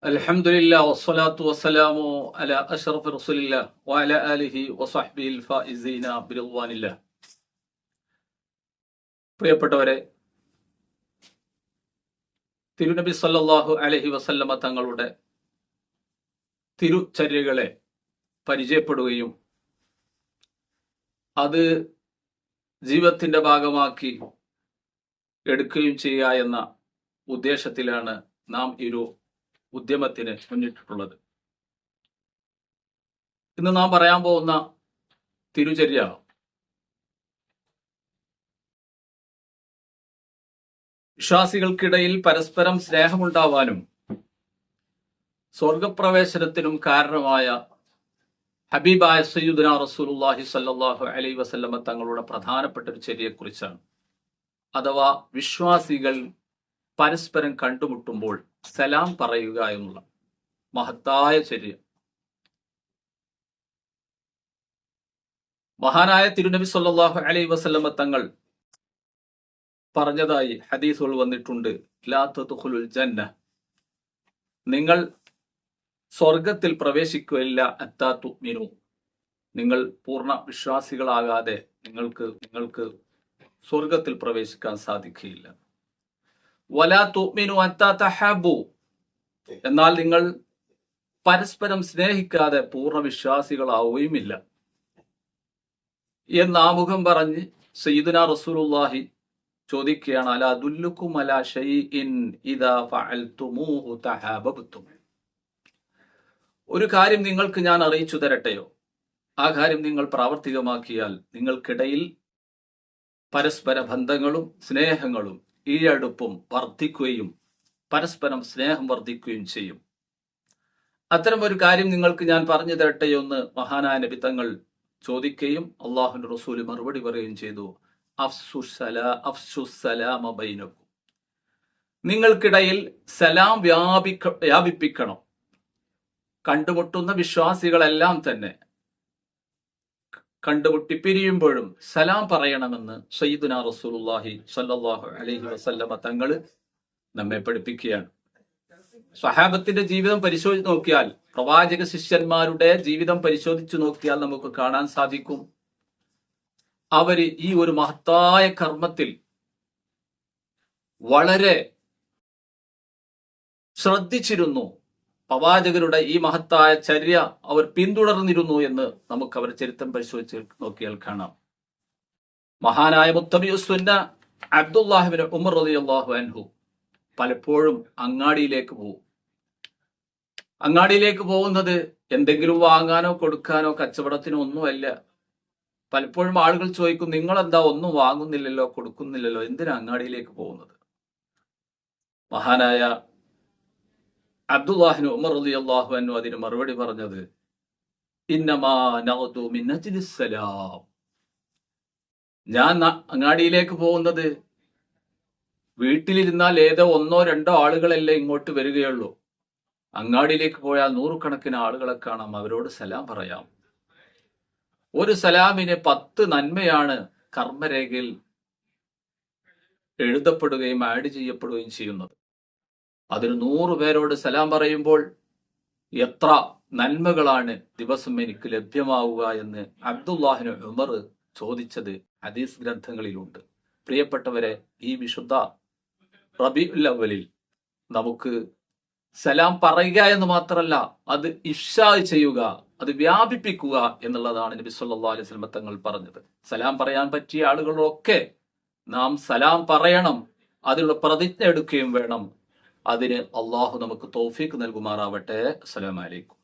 അൽഹംദുലില്ലാ വസ്സലാത്തു വസ്സലാമു അലാ അഷ്റഫി റസൂലില്ലാ വഅലാ ആലിഹി വസഹ്ബിഹിൽ ഫായിസീന ബിറിദ്വാനില്ലാ. പ്രിയപ്പെട്ടവരെ, തിരുനബി സല്ലല്ലാഹു അലൈഹി വസല്ലമ തങ്ങളുടെ തിരുചര്യകളെ പരിചയപ്പെടുകയും അത് ജീവിതത്തിന്റെ ഭാഗമാക്കി എടുക്കുകയും ചെയ്യുക എന്ന ഉദ്ദേശത്തിലാണ് നാം ഈ ഒരു ഉദ്യമത്തിന് മുന്നിട്ടിട്ടുള്ളത്. ഇന്ന് നാം പറയാൻ പോകുന്ന തിരുചര്യ വിശ്വാസികൾക്കിടയിൽ പരസ്പരം സ്നേഹമുണ്ടാവാനും സ്വർഗപ്രവേശനത്തിനും കാരണമായ ഹബീബായ സയ്യിദുനാ റസൂലുള്ളാഹി സ്വല്ലല്ലാഹു അലൈഹി വസല്ലമ തങ്ങളുടെ പ്രധാനപ്പെട്ട ഒരു ചര്യയെക്കുറിച്ചാണ്. അഥവാ വിശ്വാസികൾ പരസ്പരം കണ്ടുമുട്ടുമ്പോൾ സലാം പറയുക എന്നുള്ള മഹത്തായ ചര്യ. മഹാനായ തിരുനബി സല്ലല്ലാഹു അലൈഹി വസല്ലമ തങ്ങൾ പറഞ്ഞതായി ഹദീസുകൾ വന്നിട്ടുണ്ട്. ലാ തദ്ഖുലുൽ ജന്ന, നിങ്ങൾ സ്വർഗത്തിൽ പ്രവേശിക്കുകയില്ല അത്താ തുഅ്മിനു, നിങ്ങൾ പൂർണ്ണ വിശ്വാസികളാകാതെ നിങ്ങൾക്ക് സ്വർഗത്തിൽ പ്രവേശിക്കാൻ സാധിക്കുകയില്ല. വലാ തുഅ്മിനു ഹത്താ തഹബ്ബു, എന്നാൽ നിങ്ങൾ പരസ്പരം സ്നേഹിക്കാതെ പൂർണ്ണ വിശ്വാസികളാവുകയുമില്ല എന്ന് ആമുഖം പറഞ്ഞ് സയ്യിദുനാ റസൂലുള്ളാഹി ചോദിക്കുകയാണ്, അലാ ദുല്ലുക്കും അലാ ഷൈഇൻ ഇദാ ഫഅൽതുമൂഹു തഹാബബ്തും, ഒരു കാര്യം നിങ്ങൾക്ക് ഞാൻ അറിയിച്ചു തരട്ടെയോ, ആ കാര്യം നിങ്ങൾ പ്രാവർത്തികമാക്കിയാൽ നിങ്ങൾക്കിടയിൽ പരസ്പര ബന്ധങ്ങളും സ്നേഹങ്ങളും ഈയടുപ്പും വർദ്ധിക്കുകയും പരസ്പരം സ്നേഹം വർദ്ധിക്കുകയും ചെയ്യും. അത്തരം ഒരു കാര്യം നിങ്ങൾക്ക് ഞാൻ പറഞ്ഞു തരട്ടെയോ എന്ന് മഹാനായ നബി തങ്ങൾ ചോദിക്കുകയും അള്ളാഹുവിന്റെ റസൂല് മറുപടി പറയുകയും ചെയ്തു, അഫ്സുസ്സലാമ ബൈനക്കും, നിങ്ങൾക്കിടയിൽ സലാം വ്യാപിപ്പിക്കണം. കണ്ടുമുട്ടുന്ന വിശ്വാസികളെല്ലാം തന്നെ കണ്ടുമുട്ടി പിരിയുമ്പോഴും സലാം പറയണമെന്ന് സയ്യിദുനാ റസൂലുള്ളാഹി സ്വല്ലല്ലാഹു അലൈഹി വസല്ലമ തങ്ങൾ നമ്മെ പഠിപ്പിക്കുകയാണ്. സ്വഹാബത്തിന്റെ ജീവിതം പരിശോധിച്ച് നോക്കിയാൽ, പ്രവാചക ശിഷ്യന്മാരുടെ ജീവിതം പരിശോധിച്ചു നോക്കിയാൽ നമുക്ക് കാണാൻ സാധിക്കും, അവര് ഈ ഒരു മഹത്തായ കർമ്മത്തിൽ വളരെ ശ്രദ്ധിച്ചിരുന്നു. പ്രവാചകരുടെ ഈ മഹത്തായ ചര്യ അവർ പിന്തുടർന്നിരുന്നു എന്ന് നമുക്ക് അവർ ചരിത്രം പരിശോധിച്ച് നോക്കിയാൽ കാണാം. മഹാനായ മുത്തബിയുസ്സുന്ന അബ്ദുല്ലാഹി ഇബ്നു ഉമർ റളിയല്ലാഹു അൻഹു പലപ്പോഴും അങ്ങാടിയിലേക്ക് പോകും. അങ്ങാടിയിലേക്ക് പോകുന്നത് എന്തെങ്കിലും വാങ്ങാനോ കൊടുക്കാനോ കച്ചവടത്തിനോ ഒന്നുമല്ല. പലപ്പോഴും ആളുകൾ ചോദിക്കും, നിങ്ങളെന്താ ഒന്നും വാങ്ങുന്നില്ലല്ലോ, കൊടുക്കുന്നില്ലല്ലോ, എന്തിനാ അങ്ങാടിയിലേക്ക് പോകുന്നത്? മഹാനായ അബ്ദുല്ലാഹിബ്നു ഉമർ റളിയല്ലാഹു അൻഹു അതിന് മറുപടി പറഞ്ഞത്, ഇന്നമാ നഅ്ദു മിൻ അജ്ലിസ് സലാം, ഞാൻ അങ്ങാടിയിലേക്ക് പോകുന്നത് വീട്ടിലിരുന്നാൽ ഏതോ ഒന്നോ രണ്ടോ ആളുകളല്ലേ ഇങ്ങോട്ട് വരികയുള്ളൂ. അങ്ങാടിയിലേക്ക് പോയാൽ നൂറുകണക്കിന് ആളുകളെ കാണാം, അവരോട് സലാം പറയാം. ഒരു സലാമിന് 10 നന്മയാണ് കർമ്മരേഖയിൽ എഴുതപ്പെടുകയും ആഡ് ചെയ്യപ്പെടുകയും ചെയ്യുന്നത്. അതിന് 100 പേരോട് സലാം പറയുമ്പോൾ എത്ര നന്മകളാണ് ദിവസം എനിക്ക് ലഭ്യമാവുക എന്ന് അബ്ദുല്ലാഹിബ്നു ഉമർ ചോദിച്ചത് ഹദീസ് ഗ്രന്ഥങ്ങളിലുണ്ട്. പ്രിയപ്പെട്ടവരെ, ഈ വിശുദ്ധ റബീഉൽ അവ്വലിൽ നമുക്ക് സലാം പറയുക എന്ന് മാത്രമല്ല, അത് ഇഫ്ശാ ചെയ്യുക, അത് വ്യാപിപ്പിക്കുക എന്നുള്ളതാണ് നബി സല്ലല്ലാഹു അലൈഹി വസല്ലം തങ്ങൾ പറഞ്ഞത്. സലാം പറയാൻ പറ്റിയ ആളുകളൊക്കെ നാം സലാം പറയണം, അതിനുള്ള പ്രതിജ്ഞ എടുക്കുകയും വേണം. അതിന് അള്ളാഹു നമുക്ക് തൗഫീഖ് നൽകുമാറാവട്ടെ. അസ്സലാമു അലൈക്കും.